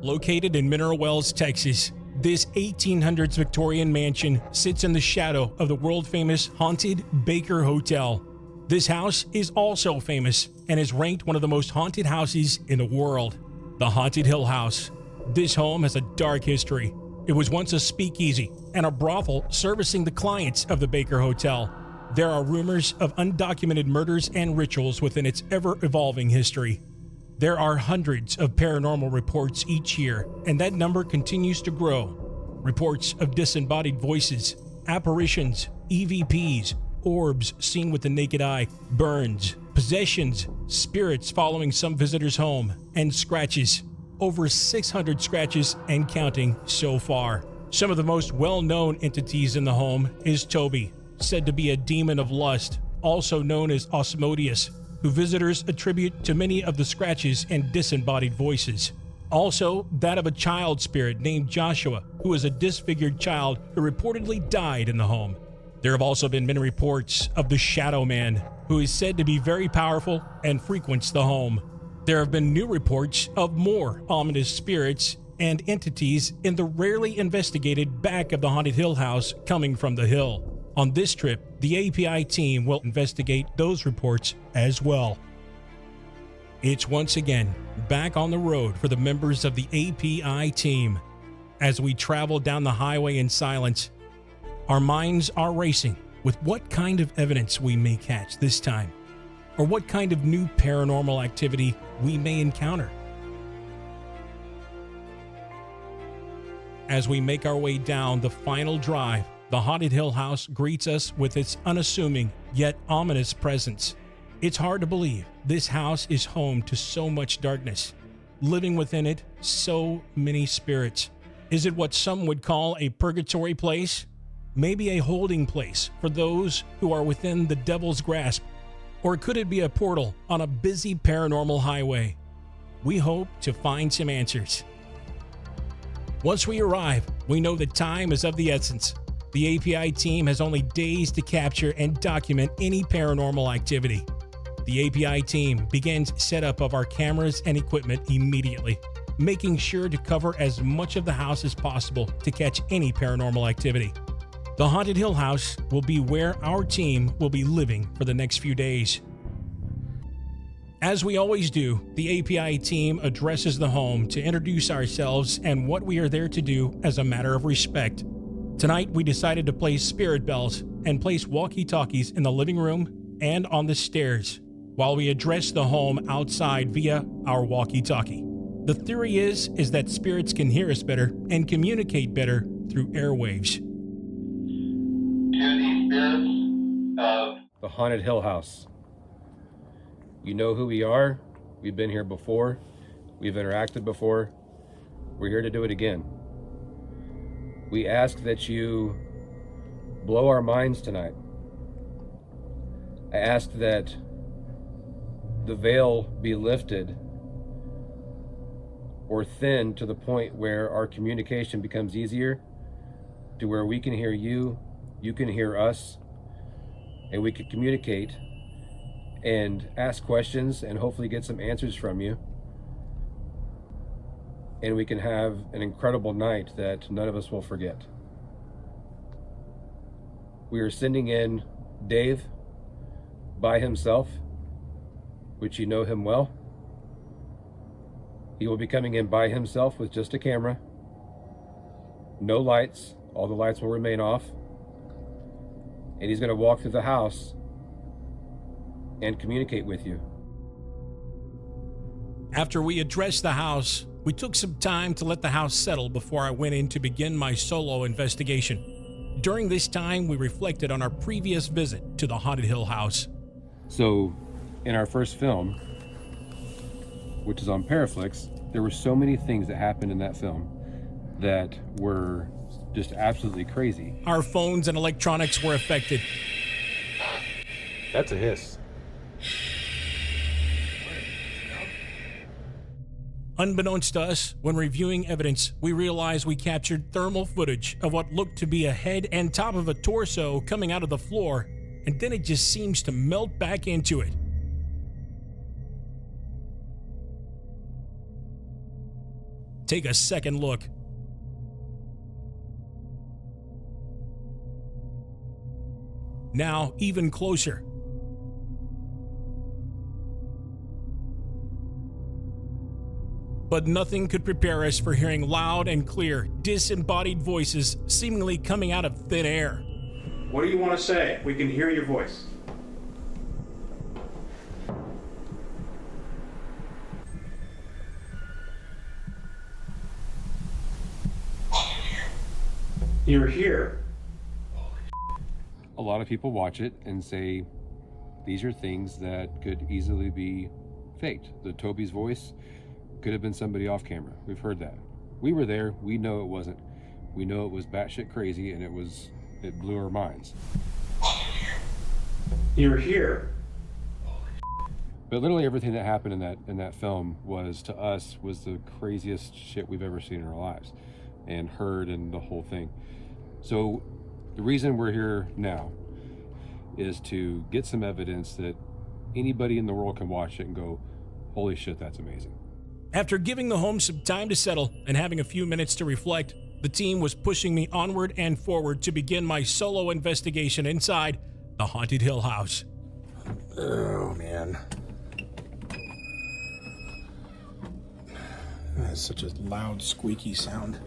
Located in Mineral Wells, Texas, this 1800s Victorian mansion sits in the shadow of the world-famous haunted Baker Hotel. This house is also famous and is ranked one of the most haunted houses in the world, the Haunted Hill House. This home has a dark history. It was once a speakeasy and a brothel servicing the clients of the Baker Hotel. There are rumors of undocumented murders and rituals within its ever-evolving history. There are hundreds of paranormal reports each year, and that number continues to grow. Reports of disembodied voices, apparitions, EVPs, orbs seen with the naked eye, burns, possessions, spirits following some visitor's home, and scratches. Over 600 scratches and counting so far. Some of the most well-known entities in the home is Toby, said to be a demon of lust, also known as Osmodeus, who visitors attribute to many of the scratches and disembodied voices. Also, that of a child spirit named Joshua, who is a disfigured child who reportedly died in the home. There have also been many reports of the Shadow Man, who is said to be very powerful and frequents the home. There have been new reports of more ominous spirits and entities in the rarely investigated back of the Haunted Hill House coming from the hill. On this trip, the API team will investigate those reports as well. It's once again back on the road for the members of the API team. As we travel down the highway in silence, our minds are racing with what kind of evidence we may catch this time, or what kind of new paranormal activity we may encounter. As we make our way down the final drive, the Haunted Hill House greets us with its unassuming yet ominous presence. It's hard to believe this house is home to so much darkness. Living within it, so many spirits. Is it what some would call a purgatory place? Maybe a holding place for those who are within the devil's grasp? Or could it be a portal on a busy paranormal highway? We hope to find some answers. Once we arrive, we know that time is of the essence. The API team has only days to capture and document any paranormal activity. The API team begins setup of our cameras and equipment immediately, making sure to cover as much of the house as possible to catch any paranormal activity. The Haunted Hill House will be where our team will be living for the next few days. As we always do, the API team addresses the home to introduce ourselves and what we are there to do as a matter of respect. Tonight, we decided to place spirit bells and place walkie-talkies in the living room and on the stairs while we address the home outside via our walkie-talkie. The theory is that spirits can hear us better and communicate better through airwaves. To the spirits of the Haunted Hill House. You know who we are. We've been here before. We've interacted before. We're here to do it again. We ask that you blow our minds tonight. I ask that the veil be lifted or thinned to the point where our communication becomes easier, to where we can hear you, you can hear us, and we can communicate and ask questions and hopefully get some answers from you. And we can have an incredible night that none of us will forget. We are sending in Dave by himself, which you know him well. He will be coming in by himself with just a camera. No lights. All the lights will remain off. And he's going to walk through the house and communicate with you. After we addressed the house, we took some time to let the house settle before I went in to begin my solo investigation. During this time, we reflected on our previous visit to the Haunted Hill House. So, in our first film, which is on Paraflix, there were so many things that happened in that film that were just absolutely crazy. Our phones and electronics were affected. That's a hiss. Unbeknownst to us, when reviewing evidence, we realized we captured thermal footage of what looked to be a head and top of a torso coming out of the floor, and then it just seems to melt back into it. Take a second look. Now even closer. But nothing could prepare us for hearing loud and clear, disembodied voices seemingly coming out of thin air. What do you want to say? We can hear your voice. You're here. A lot of people watch it and say these are things that could easily be faked. The Toby's voice could have been somebody off camera. We've heard that. We were there. We know it wasn't. We know it was batshit crazy, and it blew our minds. You're here. But literally everything that happened in that film was, to us, was the craziest shit we've ever seen in our lives and heard, and the whole thing. So the reason we're here now is to get some evidence that anybody in the world can watch it and go, holy shit, that's amazing. After giving the home some time to settle and having a few minutes to reflect, the team was pushing me onward and forward to begin my solo investigation inside the Haunted Hill House. Oh, man. That's such a loud, squeaky sound.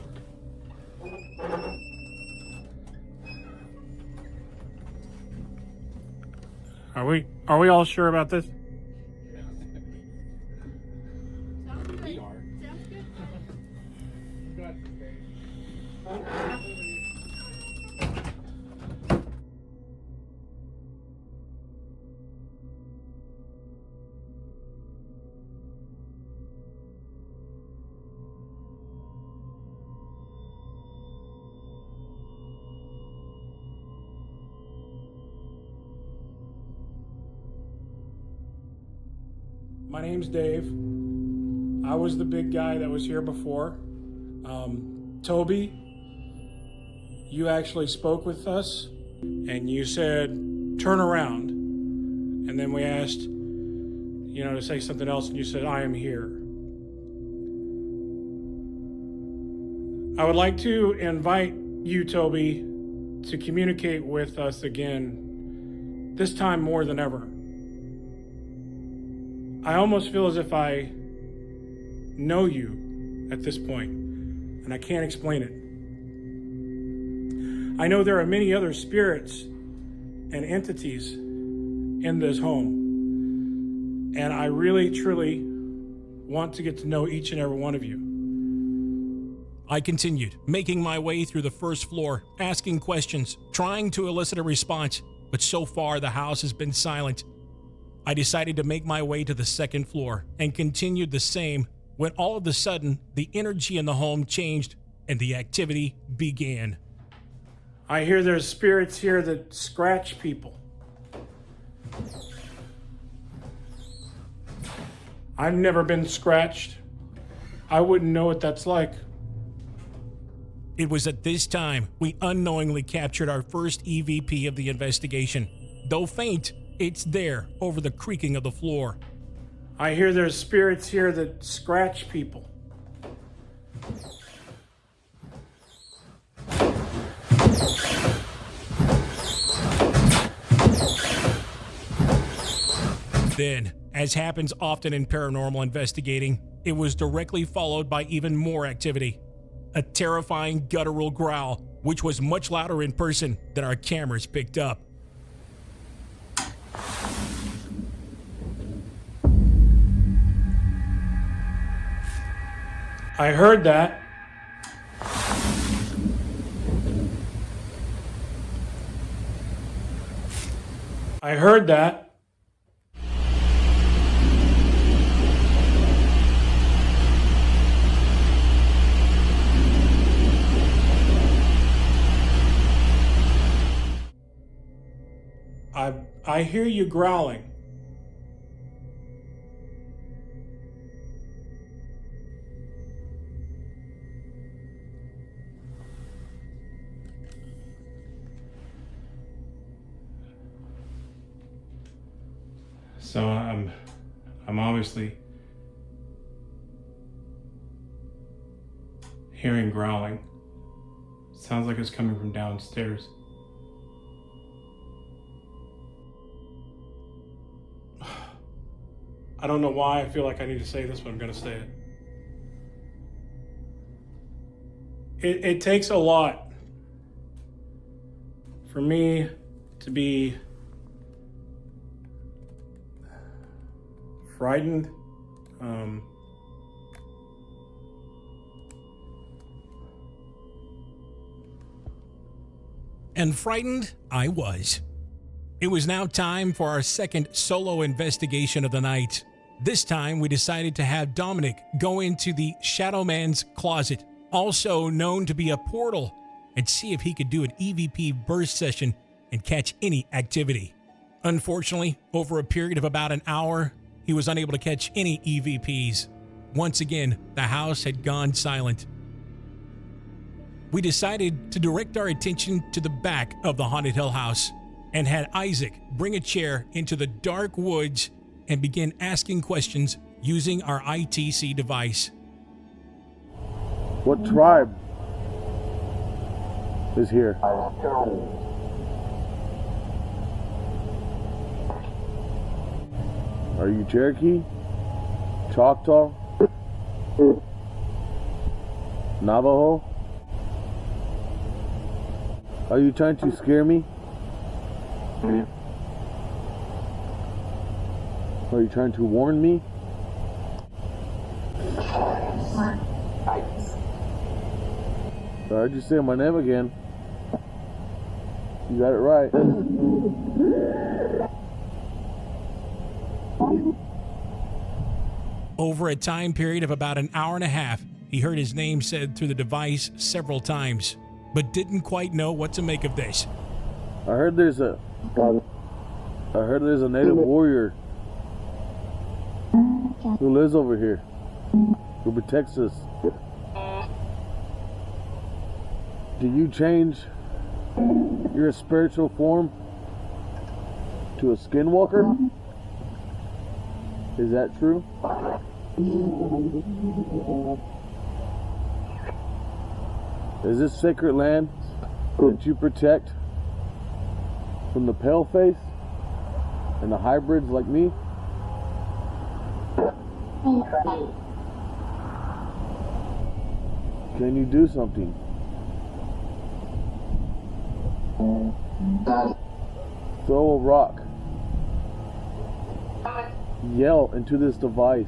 Are we all sure about this? We are. My name's Dave. I was the big guy that was here before. Toby, you actually spoke with us and you said, turn around. And then we asked, to say something else, and you said, I am here. I would like to invite you, Toby, to communicate with us again, this time more than ever. I almost feel as if I know you at this point, and I can't explain it. I know there are many other spirits and entities in this home, and I really, truly want to get to know each and every one of you. I continued, making my way through the first floor, asking questions, trying to elicit a response, but so far the house has been silent. I decided to make my way to the second floor and continued the same when all of a sudden the energy in the home changed and the activity began. I hear there's spirits here that scratch people. I've never been scratched. I wouldn't know what that's like. It was at this time we unknowingly captured our first EVP of the investigation. Though faint, it's there over the creaking of the floor. I hear there's spirits here that scratch people. Then, as happens often in paranormal investigating, it was directly followed by even more activity. A terrifying guttural growl, which was much louder in person than our cameras picked up. I heard that. I heard that. I hear you growling. So I'm obviously hearing growling. Sounds like it's coming from downstairs. I don't know why I feel like I need to say this, but I'm going to say it. It takes a lot for me to be frightened. And frightened I was. It was now time for our second solo investigation of the night. This time we decided to have Dominic go into the Shadow Man's closet, also known to be a portal, and see if he could do an EVP burst session and catch any activity. Unfortunately, over a period of about an hour, he was unable to catch any EVPs. Once again, the house had gone silent. We decided to direct our attention to the back of the Haunted Hill House and had Isaac bring a chair into the dark woods and begin asking questions using our ITC device. What tribe is here? Are you Cherokee? Choctaw? Navajo? Are you trying to scare me? Are you trying to warn me? I heard you say my name again. You got it right. Over a time period of about an hour and a half, he heard his name said through the device several times, but didn't quite know what to make of this. I heard there's a native warrior who lives over here, who protects us. Do you change your spiritual form to a skinwalker? Is that true? Is this sacred land that you protect from the paleface and the hybrids like me? Can you do something? Throw a rock. Yell into this device.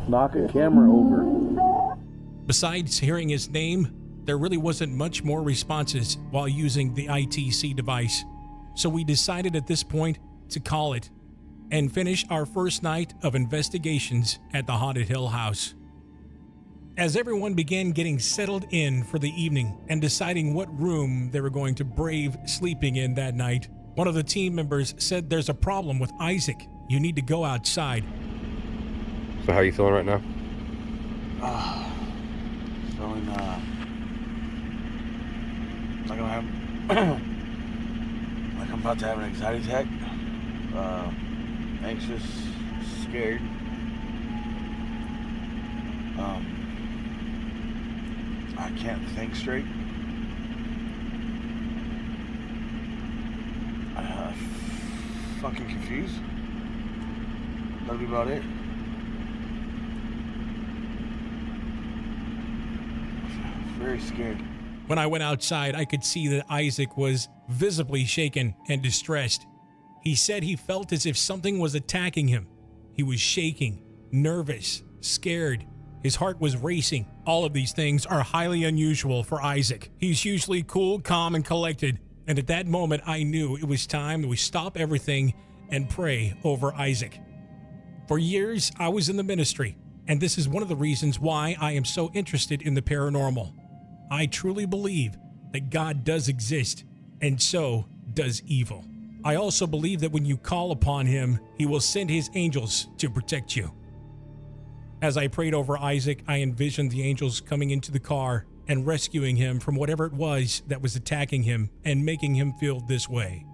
Knock a camera over. Besides hearing his name, there really wasn't much more responses while using the ITC device. So we decided at this point to call it and finish our first night of investigations at the Haunted Hill House. As everyone began getting settled in for the evening and deciding what room they were going to brave sleeping in that night, one of the team members said, "There's a problem with Isaac. You need to go outside." So how are you feeling right now? Feeling like I'm about to have an anxiety attack. Anxious, scared. I can't think straight. Fucking confused. That'll be about it. Very scared. When I went outside, I could see that Isaac was visibly shaken and distressed. He said he felt as if something was attacking him. He was shaking, nervous, scared. His heart was racing. All of these things are highly unusual for Isaac. He's usually cool, calm, and collected. And at that moment, I knew it was time that we stop everything and pray over Isaac. For years, I was in the ministry, and this is one of the reasons why I am so interested in the paranormal. I truly believe that God does exist, and so does evil. I also believe that when you call upon him, he will send his angels to protect you. As I prayed over Isaac, I envisioned the angels coming into the car and rescuing him from whatever it was that was attacking him and making him feel this way.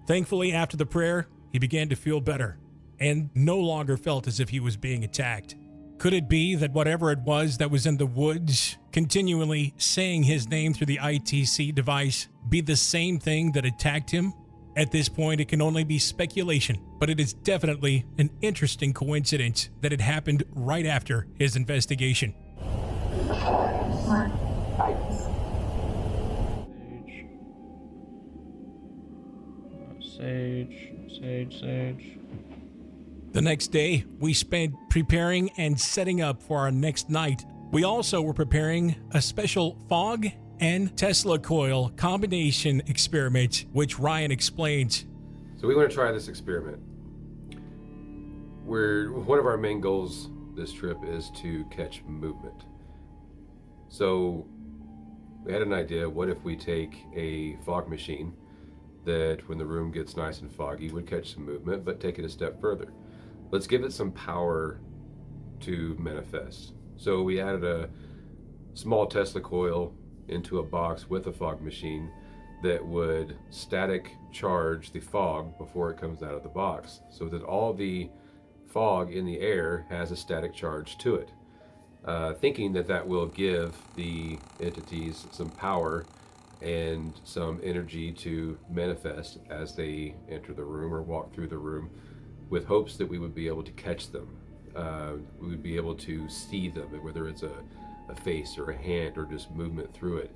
Thankfully, after the prayer, he began to feel better and no longer felt as if he was being attacked. Could it be that whatever it was that was in the woods, continually saying his name through the ITC device, be the same thing that attacked him? At this point, it can only be speculation, but it is definitely an interesting coincidence that it happened right after his investigation. Sage. The next day, we spent preparing and setting up for our next night. We also were preparing a special fog and Tesla coil combination experiment, which Ryan explains. So we want to try this experiment. One of our main goals this trip is to catch movement. So we had an idea, what if we take a fog machine that when the room gets nice and foggy would catch some movement, but take it a step further. Let's give it some power to manifest. So we added a small Tesla coil into a box with a fog machine that would static charge the fog before it comes out of the box, so that all the fog in the air has a static charge to it, thinking that will give the entities some power and some energy to manifest as they enter the room or walk through the room, with hopes that we would be able to catch them. We would be able to see them, whether it's a face or a hand or just movement through it.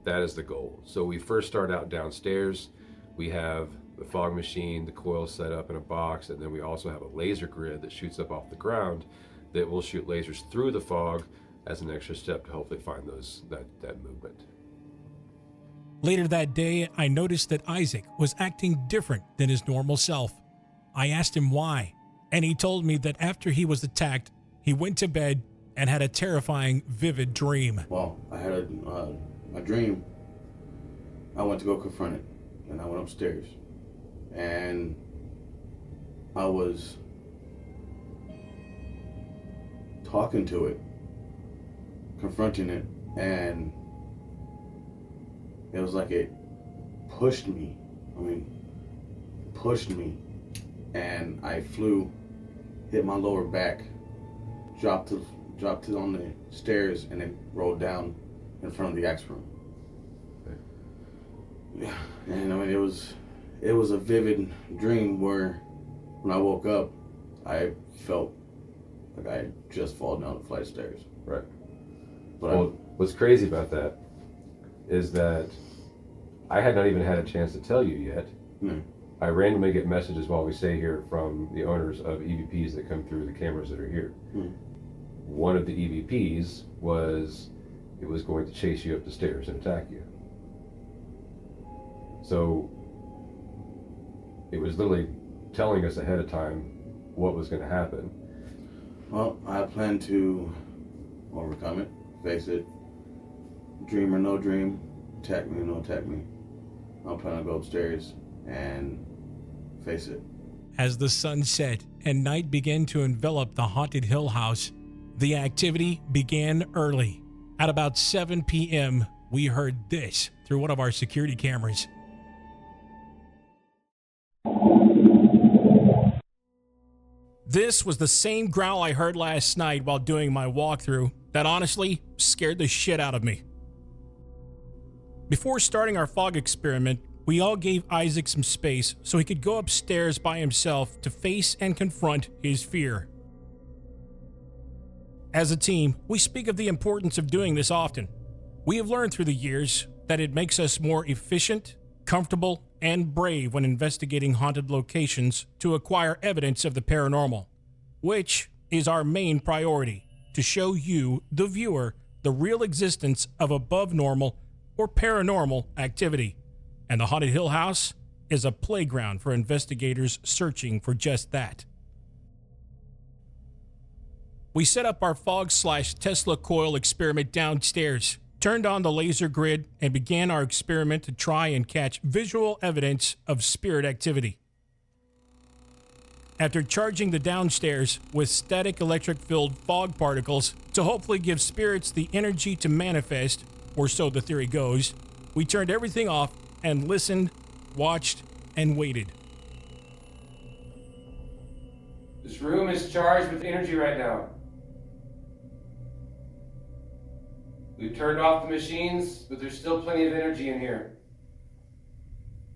That is the goal. So we first start out downstairs. We have the fog machine, the coil set up in a box, and then we also have a laser grid that shoots up off the ground that will shoot lasers through the fog as an extra step to hopefully find that movement. Later that day, I noticed that Isaac was acting different than his normal self. I asked him why, and he told me that after he was attacked, he went to bed and had a terrifying, vivid dream. Well, I had a dream. I went to go confront it, and I went upstairs, and I was talking to it, confronting it, and it was like it pushed me. And I flew, hit my lower back, dropped on the stairs, and then rolled down in front of the axe room. Yeah, and it was a vivid dream where when I woke up, I felt like I had just fallen down the flight of stairs. Right. But what's crazy about that is that I had not even had a chance to tell you yet. I randomly get messages while we stay here from the owners of EVPs that come through the cameras that are here. One of the EVPs was going to chase you up the stairs and attack you. So it was literally telling us ahead of time what was going to happen. Well, I plan to overcome it, face it, dream or no dream, attack me or no attack me. I'm planning to go upstairs and face it. As the sun set and night began to envelop the Haunted Hill House, the activity began early. At about 7 p.m., we heard this through one of our security cameras. This was the same growl I heard last night while doing my walkthrough that honestly scared the shit out of me. Before starting our fog experiment, we all gave Isaac some space so he could go upstairs by himself to face and confront his fear. As a team, we speak of the importance of doing this often. We have learned through the years that it makes us more efficient, comfortable, and brave when investigating haunted locations to acquire evidence of the paranormal, which is our main priority, to show you, the viewer, the real existence of above normal or paranormal activity. And the Haunted Hill House is a playground for investigators searching for just that. We set up our fog/Tesla coil experiment downstairs, turned on the laser grid, and began our experiment to try and catch visual evidence of spirit activity. After charging the downstairs with static electric-filled fog particles to hopefully give spirits the energy to manifest, or so the theory goes, we turned everything off and listened, watched, and waited. This room is charged with energy right now. We've turned off the machines, but there's still plenty of energy in here.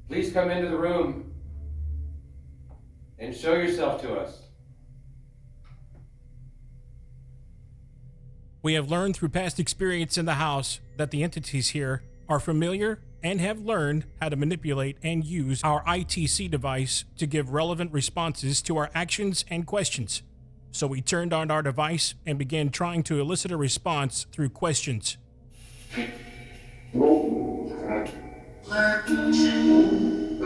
Please come into the room and show yourself to us. We have learned through past experience in the house that the entities here are familiar and have learned how to manipulate and use our ITC device to give relevant responses to our actions and questions. So we turned on our device and began trying to elicit a response through questions. The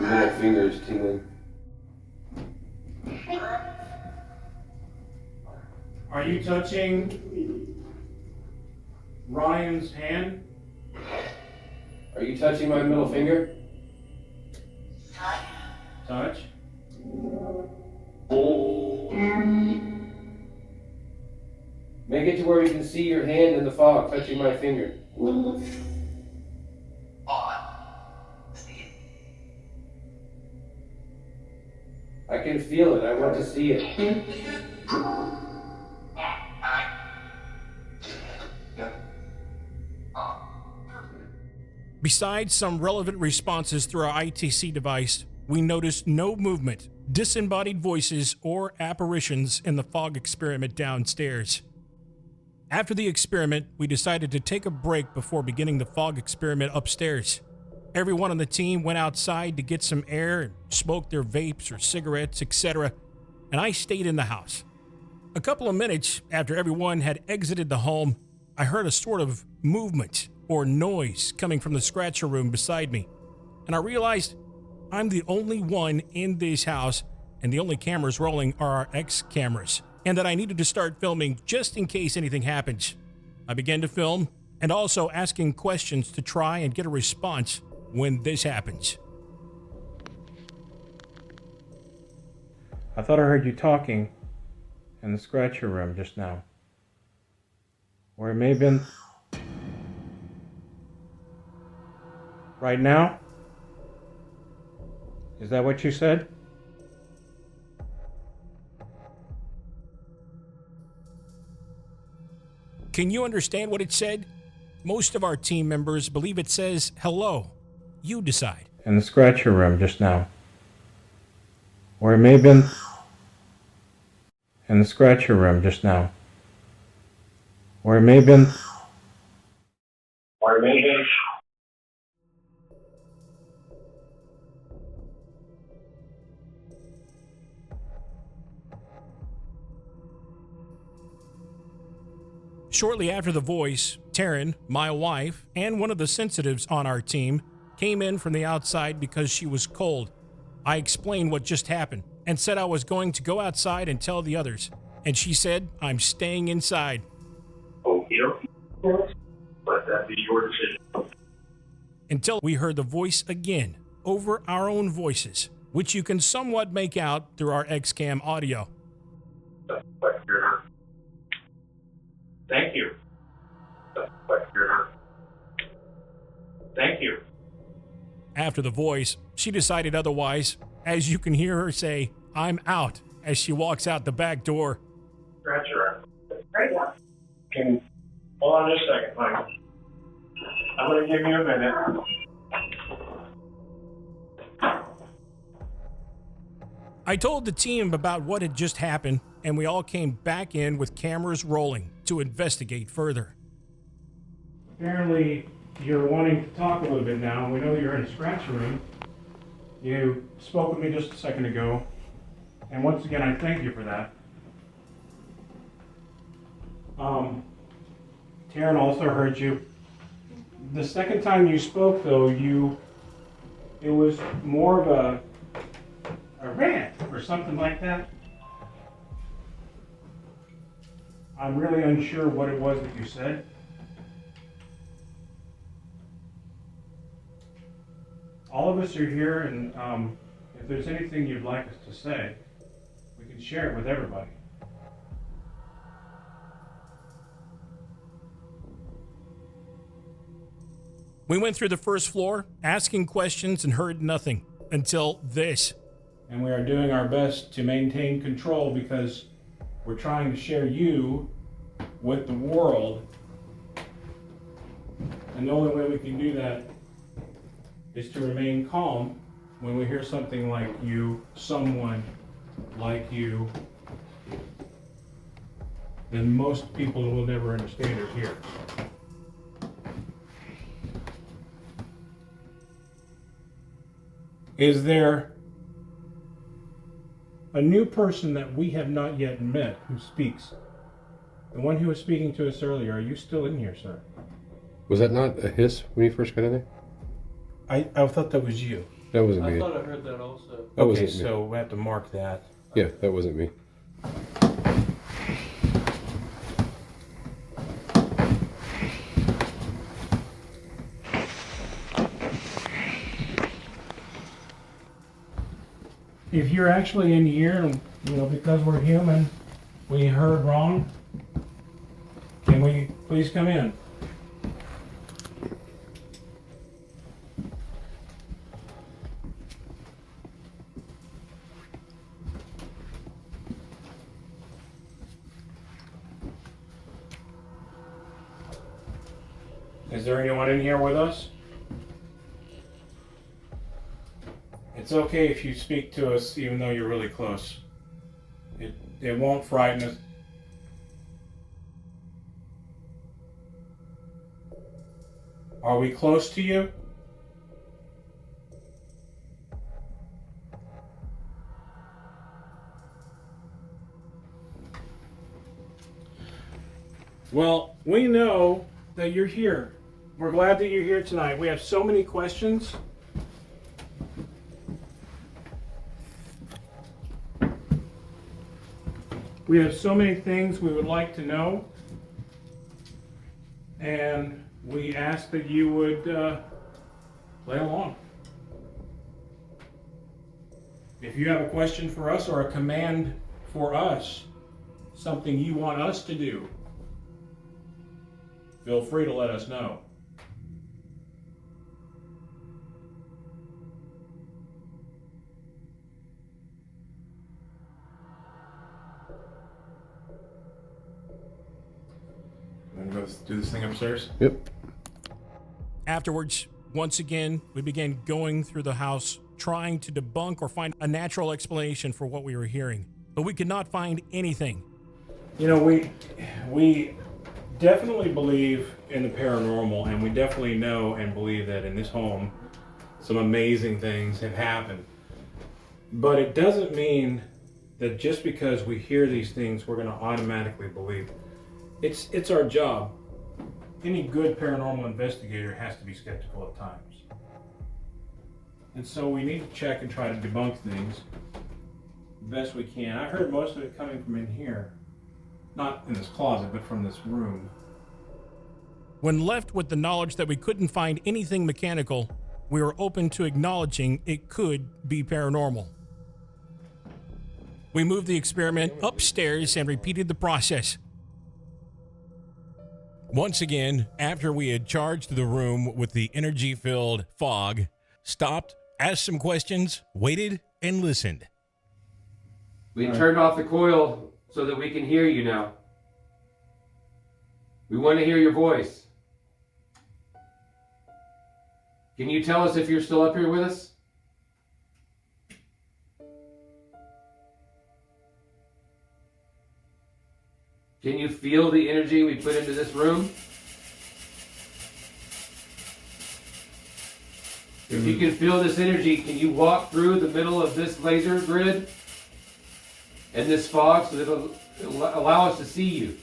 middle finger is tingling. Are you touching Ryan's hand? Are you touching my middle finger? Touch. Make it to where we can see your hand in the fog touching my finger. I can feel it. I want to see it. Besides some relevant responses through our ITC device, we noticed no movement, disembodied voices, or apparitions in the fog experiment downstairs. After the experiment, we decided to take a break before beginning the fog experiment upstairs. Everyone on the team went outside to get some air and smoke their vapes or cigarettes, etc., and I stayed in the house. A couple of minutes after everyone had exited the home, I heard a sort of movement or noise coming from the scratcher room beside me, and I realized I'm the only one in this house and the only cameras rolling are our X cameras, and that I needed to start filming just in case anything happens. I began to film and also asking questions to try and get a response when this happens. I thought I heard you talking in the scratcher room just now. Or it may have been right now? Is that what you said? Can you understand what it said? Most of our team members believe it says hello. You decide. In the scratcher room just now. Or it may have been in the scratcher room just now. Or it may have been Shortly after the voice, Taryn, my wife, and one of the sensitives on our team came in from the outside because she was cold. I explained what just happened and said I was going to go outside and tell the others, and she said I'm staying inside. Okay, let that be your decision. Until we heard the voice again over our own voices, which you can somewhat make out through our XCam audio. Thank you. Thank you. After the voice, she decided otherwise, as you can hear her say, "I'm out," as she walks out the back door. Scratcher. Can hold on just a second, Mike. I'm going to give you a minute. I told the team about what had just happened, and we all came back in with cameras rolling to investigate further. apparently you're wanting to talk a little bit now. We know you're in a scratch room. You spoke with me just a second ago, and once again, I thank you for that. Taryn also heard you. The second time you spoke, though, it was more of a rant or something like that. I'm really unsure what it was that you said. All of us are here, and if there's anything you'd like us to say, we can share it with everybody. We went through the first floor, asking questions, and heard nothing until this. And we are doing our best to maintain control because we're trying to share you with the world And the only way we can do that is to remain calm when we hear something like you, someone like you, then most people will never understand or hear. Is there a new person that we have not yet met who speaks? The one who was speaking to us earlier, are you still in here, sir? Was that not a hiss when you first got in there? I thought that was you. That wasn't I me. thought I heard that also. That Okay, wasn't me. so we have to mark that. Yeah, that wasn't me. If you're actually in here, and because we're human, we heard wrong, can we please come in? Is there anyone in here with us? It's okay if you speak to us even though you're really close. It won't frighten us. Are we close to you? Well, we know that you're here. We're glad that you're here tonight. We have so many questions. We have so many things we would like to know, and we ask that you would play along. If you have a question for us or a command for us, something you want us to do, feel free to let us know. I'm gonna go do this thing upstairs. Yep. Afterwards, once again, we began going through the house, trying to debunk or find a natural explanation for what we were hearing, but we could not find anything. We definitely believe in the paranormal, and we definitely know and believe that in this home, some amazing things have happened. But it doesn't mean that just because we hear these things, we're going to automatically believe. It's our job. Any good paranormal investigator has to be skeptical at times. And so we need to check and try to debunk things the best we can. I heard most of it coming from in here. Not in this closet, but from this room. When left with the knowledge that we couldn't find anything mechanical, we were open to acknowledging it could be paranormal. We moved the experiment upstairs and repeated the process. Once again, after we had charged the room with the energy-filled fog, stopped, asked some questions, waited, and listened. We turned off the coil so that we can hear you now. We want to hear your voice. Can you tell us if you're still up here with us? Can you feel the energy we put into this room? If you can feel this energy, can you walk through the middle of this laser grid and this fog so that it'll allow us to see you?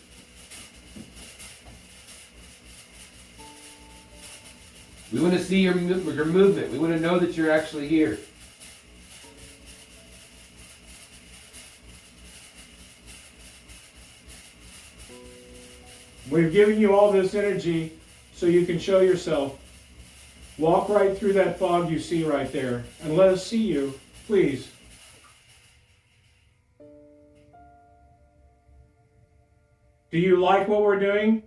We want to see your movement. We want to know that you're actually here. We've given you all this energy so you can show yourself. Walk right through that fog you see right there and let us see you, please. Do you like what we're doing?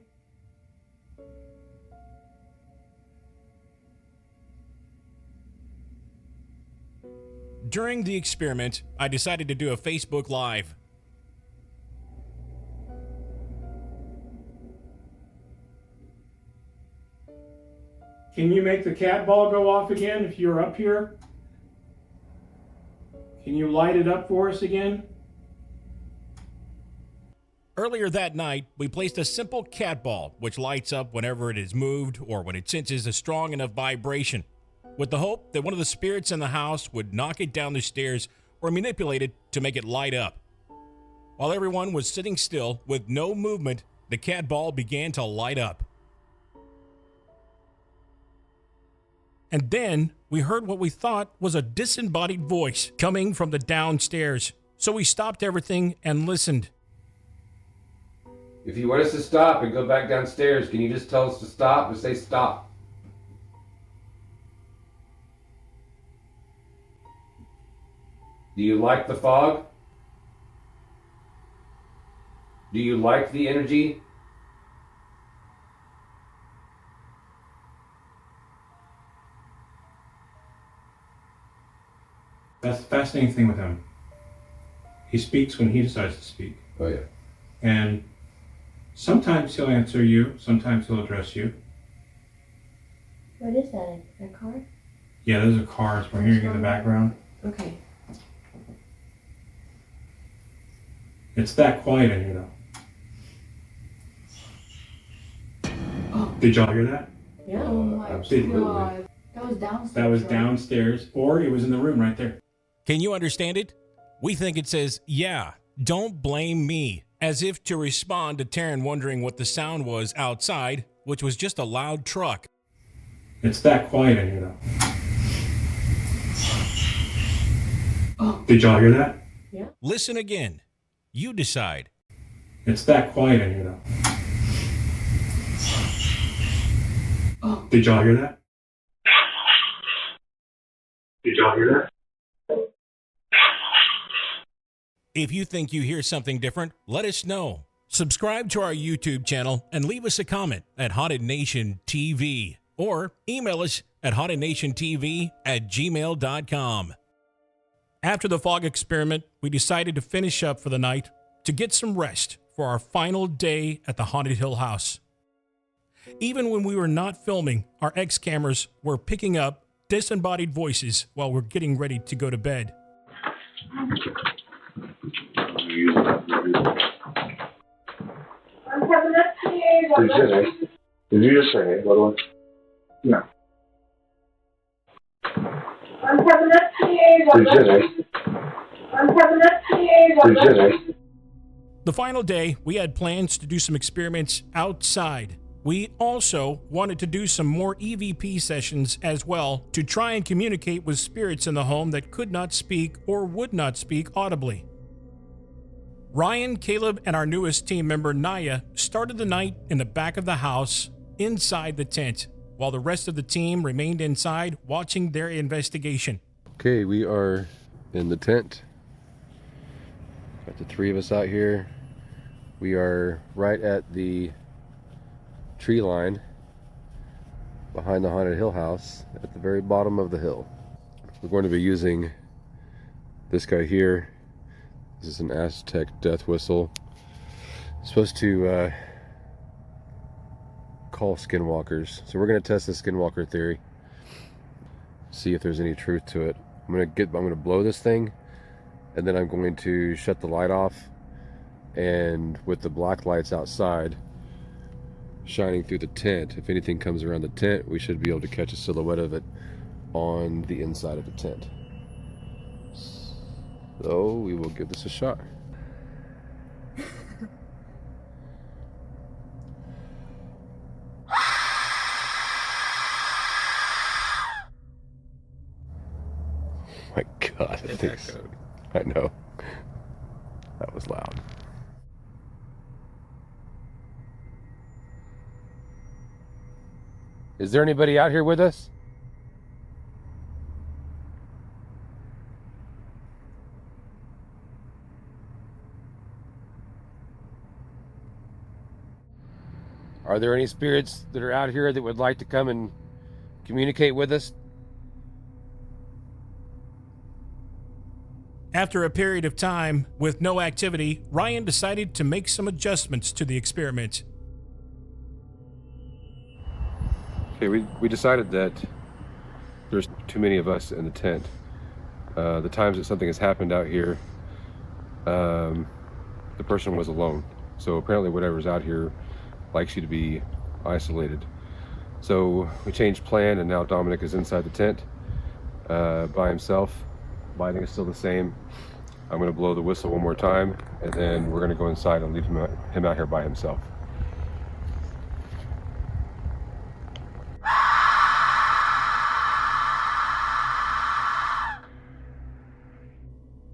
During the experiment, I decided to do a Facebook Live. Can you make the cat ball go off again if you're up here? Can you light it up for us again? Earlier that night, we placed a simple cat ball, which lights up whenever it is moved or when it senses a strong enough vibration, with the hope that one of the spirits in the house would knock it down the stairs or manipulate it to make it light up. While everyone was sitting still with no movement, the cat ball began to light up. And then we heard what we thought was a disembodied voice coming from the downstairs. So we stopped everything and listened. If you want us to stop and go back downstairs, can you just tell us to stop and say stop? Do you like the fog? Do you like the energy? That's the fascinating thing with him. He speaks when he decides to speak. Oh, yeah. And sometimes he'll answer you, sometimes he'll address you. What is that? A car? Yeah, those are cars we're hearing in the background. Okay. It's that quiet in here, though. Oh. Did y'all hear that? Yeah. Oh my Absolutely. God. That was downstairs. That was right? downstairs, or it was in the room right there. Can you understand it? We think it says, "Yeah, don't blame me," as if to respond to Taryn wondering what the sound was outside, which was just a loud truck. It's that quiet in here, though. Oh. Did y'all hear that? Yeah. Listen again. You decide. It's that quiet in here, though. Oh. Did y'all hear that? Did y'all hear that? If you think you hear something different, let us know. Subscribe to our YouTube channel and leave us a comment at HauntedNation TV or email us at HauntedNationTV@gmail.com. After the fog experiment, we decided to finish up for the night to get some rest for our final day at the Haunted Hill House. Even when we were not filming, our X cameras were picking up disembodied voices while we're getting ready to go to bed. Did you just say it, by the way? No. The final day, we had plans to do some experiments outside. We also wanted to do some more EVP sessions as well to try and communicate with spirits in the home that could not speak or would not speak audibly. Ryan, Caleb, and our newest team member, Naya, started the night in the back of the house inside the tent, while the rest of the team remained inside watching their investigation. Okay, we are in the tent. Got the three of us out here. We are right at the tree line behind the Haunted Hill House at the very bottom of the hill. We're going to be using this guy here. This is an Aztec death whistle. It's supposed to call skinwalkers. So we're going to test the skinwalker theory. See if there's any truth to it. I'm going to blow this thing, and then I'm going to shut the light off, and with the black lights outside shining through the tent, if anything comes around the tent, we should be able to catch a silhouette of it on the inside of the tent. So we will give this a shot. My God, I know. That was loud. Is there anybody out here with us? Are there any spirits that are out here that would like to come and communicate with us? After a period of time with no activity, Ryan decided to make some adjustments to the experiment. Okay, we decided that there's too many of us in the tent. The times that something has happened out here, the person was alone. So apparently whatever's out here likes you to be isolated. So we changed plan, and now Dominic is inside the tent by himself. Lighting is still the same. I'm going to blow the whistle one more time, and then we're going to go inside and leave him out here by himself.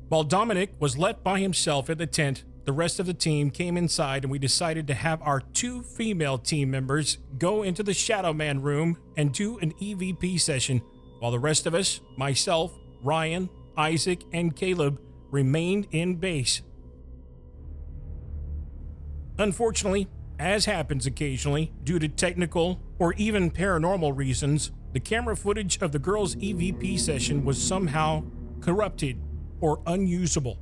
While Dominic was left by himself at the tent, the rest of the team came inside, and we decided to have our 2 female team members go into the Shadow Man room and do an EVP session, while the rest of us, myself, Ryan, Isaac, and Caleb, remained in base. Unfortunately, as happens occasionally, due to technical or even paranormal reasons, the camera footage of the girls' EVP session was somehow corrupted or unusable.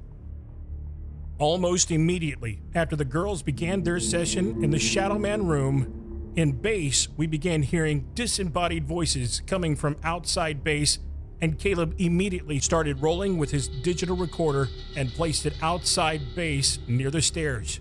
Almost immediately after the girls began their session in the Shadow Man room, in base we began hearing disembodied voices coming from outside base, and Caleb immediately started rolling with his digital recorder and placed it outside base near the stairs.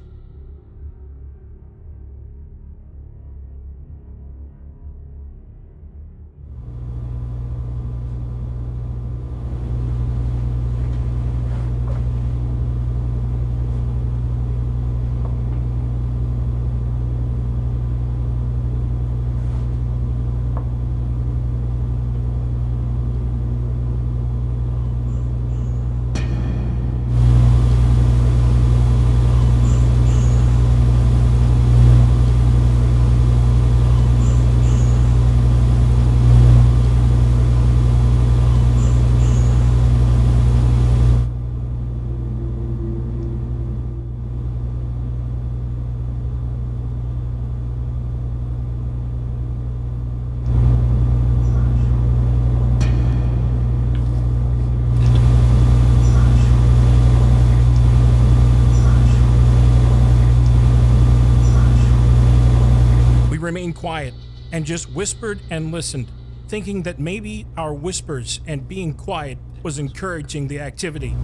Remained quiet and just whispered and listened, thinking that maybe our whispers and being quiet was encouraging the activity.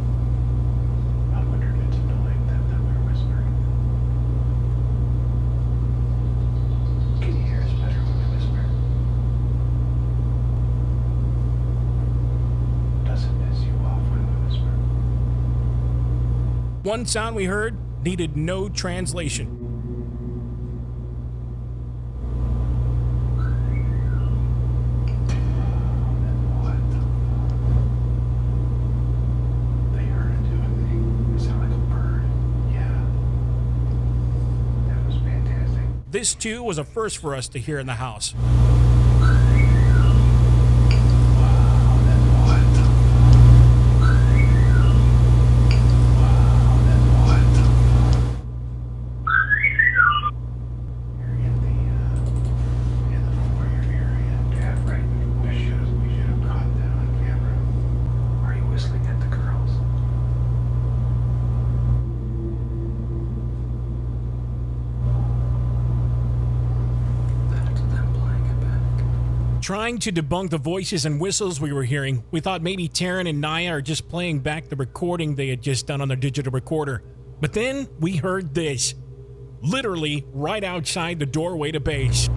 I wonder if it's annoying that we're whispering. Can you hear us better when we whisper? Does it piss you off when we whisper? One sound we heard needed no translation. This too was a first for us to hear in the house. Trying to debunk the voices and whistles we were hearing, we thought maybe Taryn and Naya are just playing back the recording they had just done on their digital recorder. But then we heard this, literally right outside the doorway to base. Okay,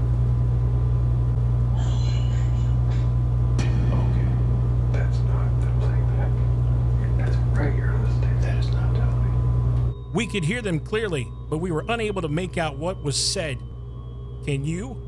that's not them playing back. That's right here on the stage. That is not telling me. We could hear them clearly, but we were unable to make out what was said. Can you?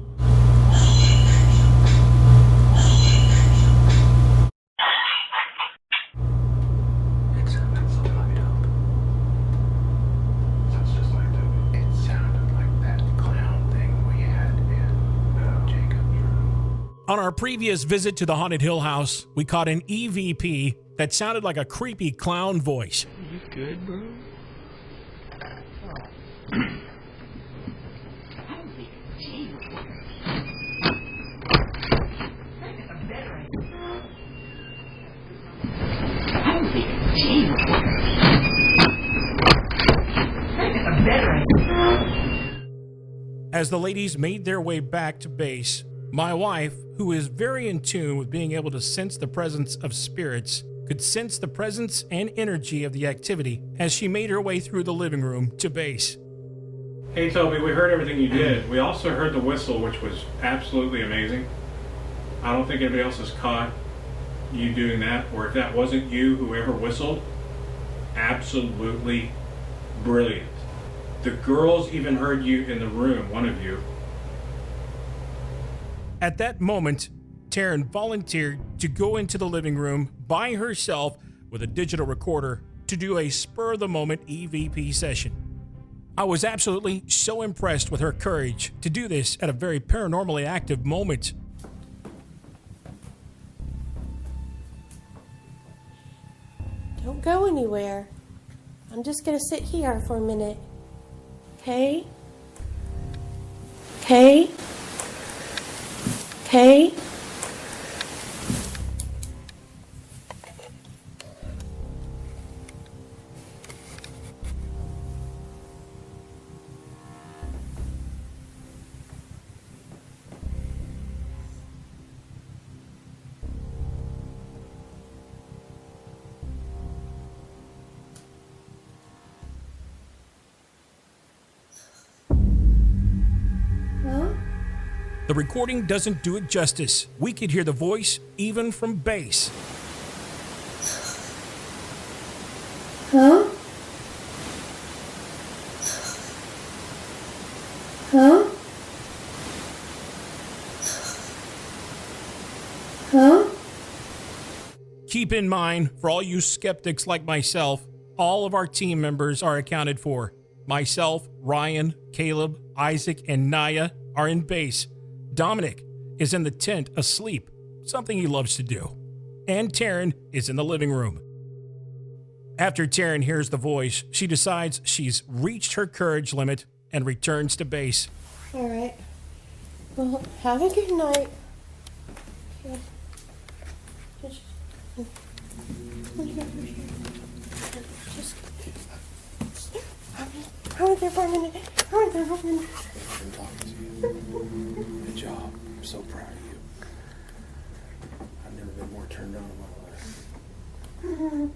On our previous visit to the Haunted Hill House, we caught an EVP that sounded like a creepy clown voice. You good, bro? As the ladies made their way back to base, My wife, who is very in tune with being able to sense the presence of spirits, could sense the presence and energy of the activity as she made her way through the living room to base. Hey Toby, we heard everything you did. We also heard the whistle, which was absolutely amazing. I don't think anybody else has caught you doing that, or if that wasn't you, whoever whistled, absolutely brilliant. The girls even heard you in the room, one of you. At that moment, Taryn volunteered to go into the living room by herself with a digital recorder to do a spur-of-the-moment EVP session. I was absolutely so impressed with her courage to do this at a very paranormally active moment. Don't go anywhere. I'm just gonna sit here for a minute. Okay? Okay? Okay? The recording doesn't do it justice. We could hear the voice even from base. Huh? Huh? Huh? Keep in mind, for all you skeptics like myself, all of our team members are accounted for. Myself, Ryan, Caleb, Isaac, and Naya are in base. Dominic is in the tent asleep, something he loves to do. And Taryn is in the living room. After Taryn hears the voice, she decides she's reached her courage limit and returns to base. All right. Well, have a good night. Okay. Just, I went there for a minute. Good job. I'm so proud of you. I've never been more turned on in my life.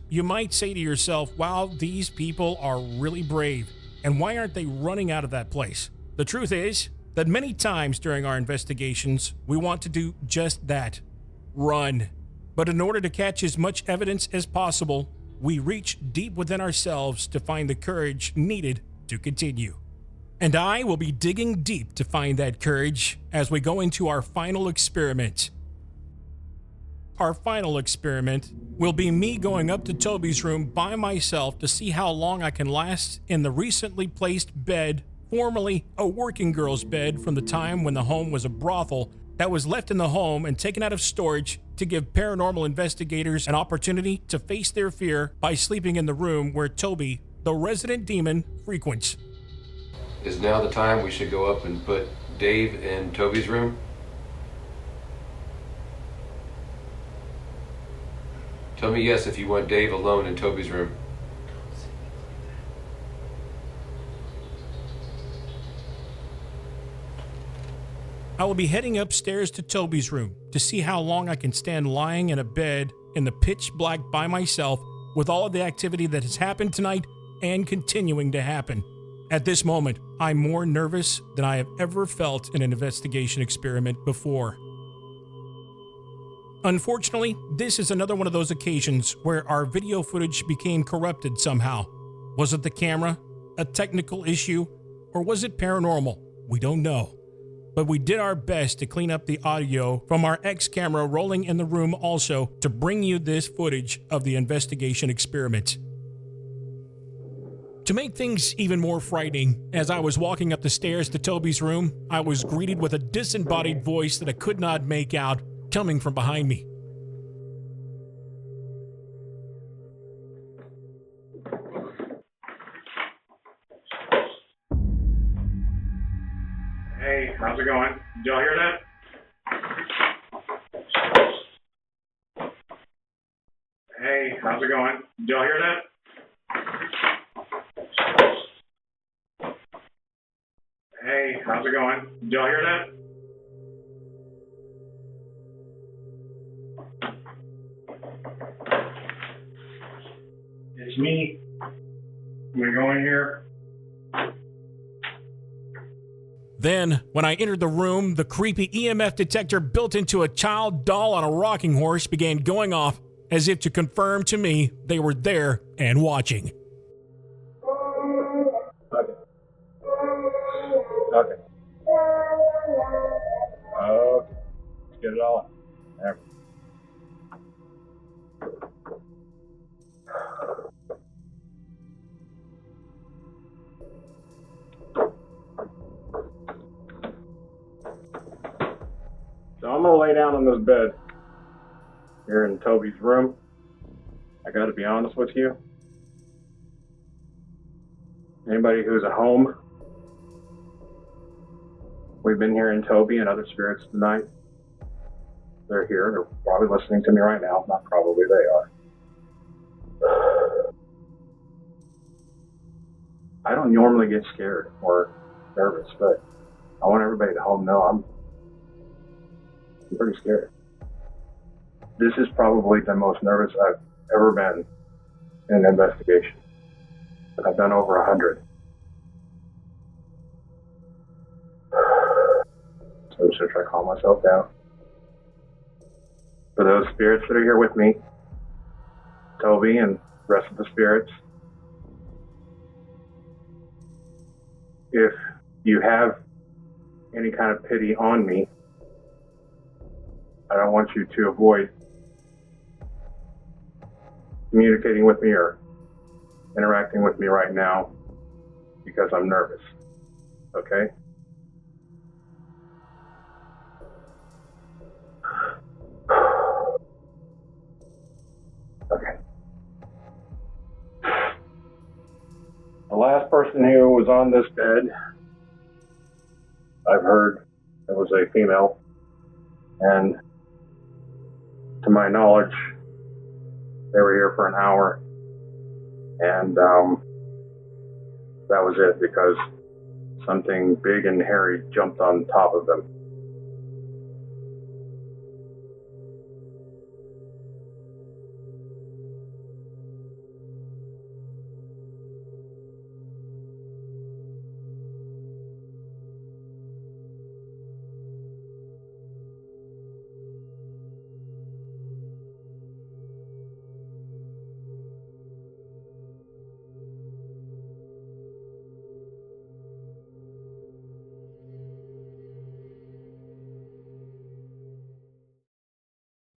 You might say to yourself, wow, these people are really brave, and why aren't they running out of that place? The truth is that many times during our investigations, we want to do just that, run. But in order to catch as much evidence as possible, we reach deep within ourselves to find the courage needed to continue. And I will be digging deep to find that courage as we go into our final experiment. Our final experiment will be me going up to Toby's room by myself to see how long I can last in the recently placed bed, formerly a working girl's bed from the time when the home was a brothel, that was left in the home and taken out of storage to give paranormal investigators an opportunity to face their fear by sleeping in the room where Toby, the resident demon, frequents. Is now the time we should go up and put Dave in Toby's room? Tell me yes if you want Dave alone in Toby's room. I will be heading upstairs to Toby's room to see how long I can stand lying in a bed in the pitch black by myself with all of the activity that has happened tonight and continuing to happen. At this moment, I'm more nervous than I have ever felt in an investigation experiment before. Unfortunately, this is another one of those occasions where our video footage became corrupted somehow. Was it the camera, a technical issue, or was it paranormal? We don't know. But we did our best to clean up the audio from our X camera rolling in the room also to bring you this footage of the investigation experiment. To make things even more frightening, as I was walking up the stairs to Toby's room, I was greeted with a disembodied voice that I could not make out coming from behind me. Hey, how's it going? Did y'all hear that? Hey, how's it going? Did y'all hear that? Hey, how's it going? Did y'all hear that? it's me. I'm gonna go in here. Then, when I entered the room, the creepy EMF detector built into a child doll on a rocking horse began going off as if to confirm to me they were there and watching. Okay. Okay. Okay. Let's get it all out. There. So I'm gonna lay down on this bed here in Toby's room. I gotta be honest with you. Anybody who's at home, we've been here in Toby and other spirits tonight. They're here. They're probably listening to me right now. Not probably, they are. I don't normally get scared or nervous, but I want everybody at home to know I'm pretty scared. This is probably the most nervous I've ever been in an investigation. I've done over 100. So I'm just gonna try to calm myself down. For those spirits that are here with me, Toby and the rest of the spirits, if you have any kind of pity on me, I don't want you to avoid communicating with me or interacting with me right now because I'm nervous. Okay? Okay. The last person who was on this bed, I've heard it was a female, and to my knowledge, they were here for an hour, and that was it because something big and hairy jumped on top of them.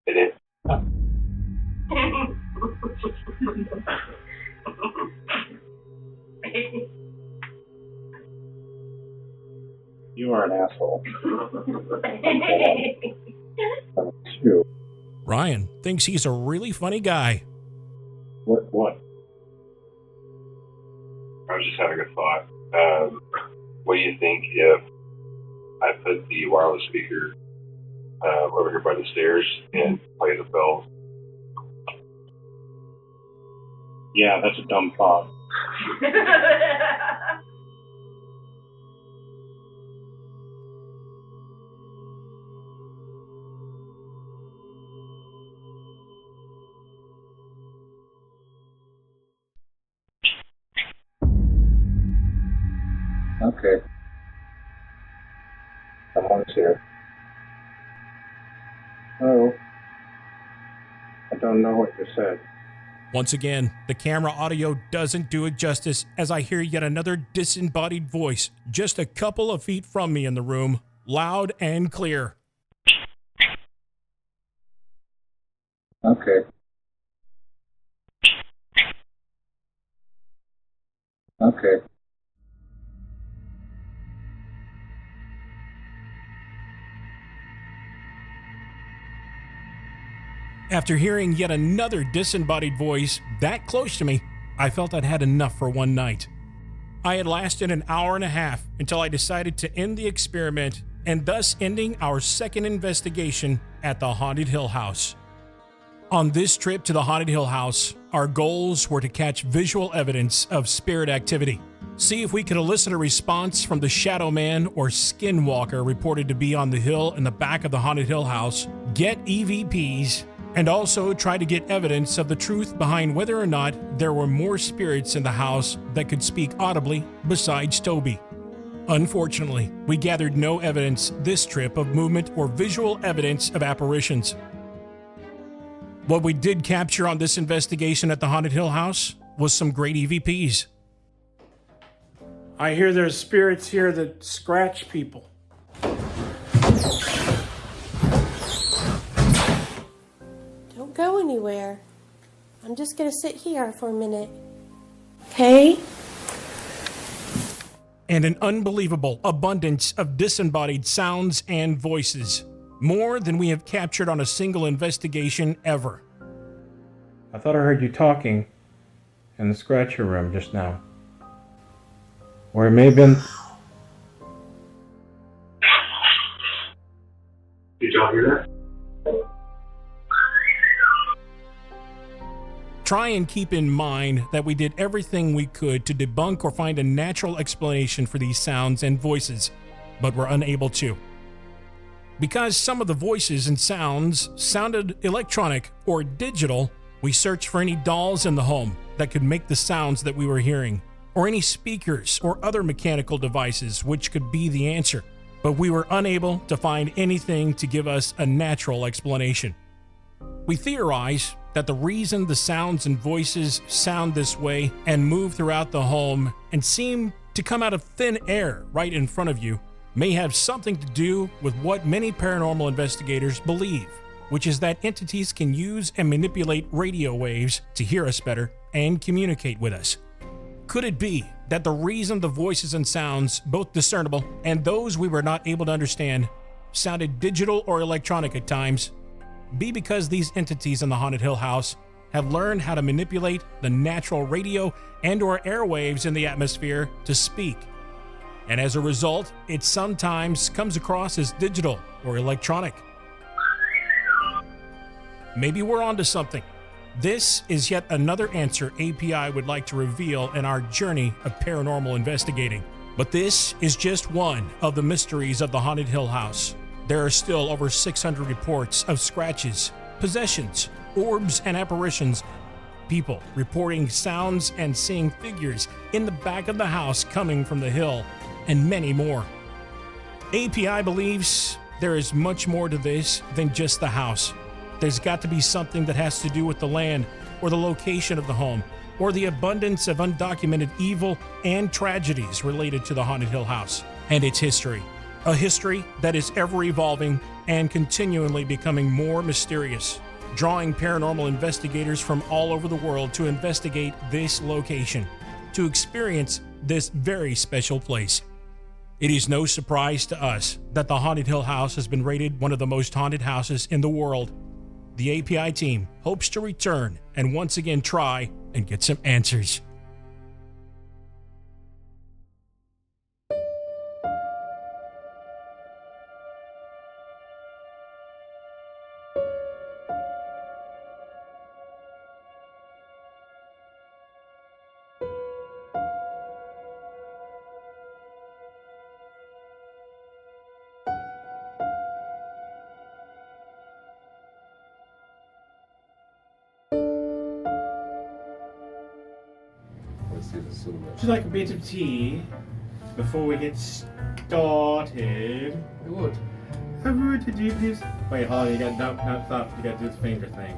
It is. You are an asshole. You. Ryan thinks he's a really funny guy. What? I was just having a thought. What do you think if I put the wireless speaker over here by the stairs and play the bells? Yeah, that's a dumb thought. Okay. Someone's here. Oh. I don't know what you said. Once again, the camera audio doesn't do it justice as I hear yet another disembodied voice just a couple of feet from me in the room, loud and clear. Okay. Okay. After hearing yet another disembodied voice that close to me, I felt I'd had enough for one night. I had lasted an hour and a half until I decided to end the experiment and thus ending our second investigation at the Haunted Hill House. On this trip to the Haunted Hill House, our goals were to catch visual evidence of spirit activity, see if we could elicit a response from the Shadow Man or Skinwalker reported to be on the hill in the back of the Haunted Hill House, get EVPs, and also try to get evidence of the truth behind whether or not there were more spirits in the house that could speak audibly besides Toby. Unfortunately, we gathered no evidence this trip of movement or visual evidence of apparitions. What we did capture on this investigation at the Haunted Hill House was some great EVPs. I hear there's spirits here that scratch people. Don't go anywhere. I'm just gonna sit here for a minute. Okay? And an unbelievable abundance of disembodied sounds and voices. More than we have captured on a single investigation ever. I thought I heard you talking in the scratcher room just now. Or it may have been... Did y'all hear that? Try and keep in mind that we did everything we could to debunk or find a natural explanation for these sounds and voices, but were unable to. Because some of the voices and sounds sounded electronic or digital, we searched for any dolls in the home that could make the sounds that we were hearing, or any speakers or other mechanical devices which could be the answer, but we were unable to find anything to give us a natural explanation. We theorize that the reason the sounds and voices sound this way and move throughout the home and seem to come out of thin air right in front of you may have something to do with what many paranormal investigators believe, which is that entities can use and manipulate radio waves to hear us better and communicate with us. Could it be that the reason the voices and sounds, both discernible and those we were not able to understand, sounded digital or electronic at times, be because these entities in the Haunted Hill House have learned how to manipulate the natural radio and/or airwaves in the atmosphere to speak? And as a result, it sometimes comes across as digital or electronic. Maybe we're onto something. This is yet another answer API would like to reveal in our journey of paranormal investigating. But this is just one of the mysteries of the Haunted Hill House. There are still over 600 reports of scratches, possessions, orbs, and apparitions. People reporting sounds and seeing figures in the back of the house coming from the hill, and many more. API believes there is much more to this than just the house. There's got to be something that has to do with the land, or the location of the home, or the abundance of undocumented evil and tragedies related to the Haunted Hill House and its history. A history that is ever evolving and continually becoming more mysterious, drawing paranormal investigators from all over the world to investigate this location, to experience this very special place. It is no surprise to us that the Haunted Hill House has been rated one of the most haunted houses in the world. The API team hopes to return and once again try and get some answers. Let's see this little bit. Would you like a bit of tea before we get started? I would. I would, did you please? Wait, hold on, you got, no, stop. You gotta do the finger thing.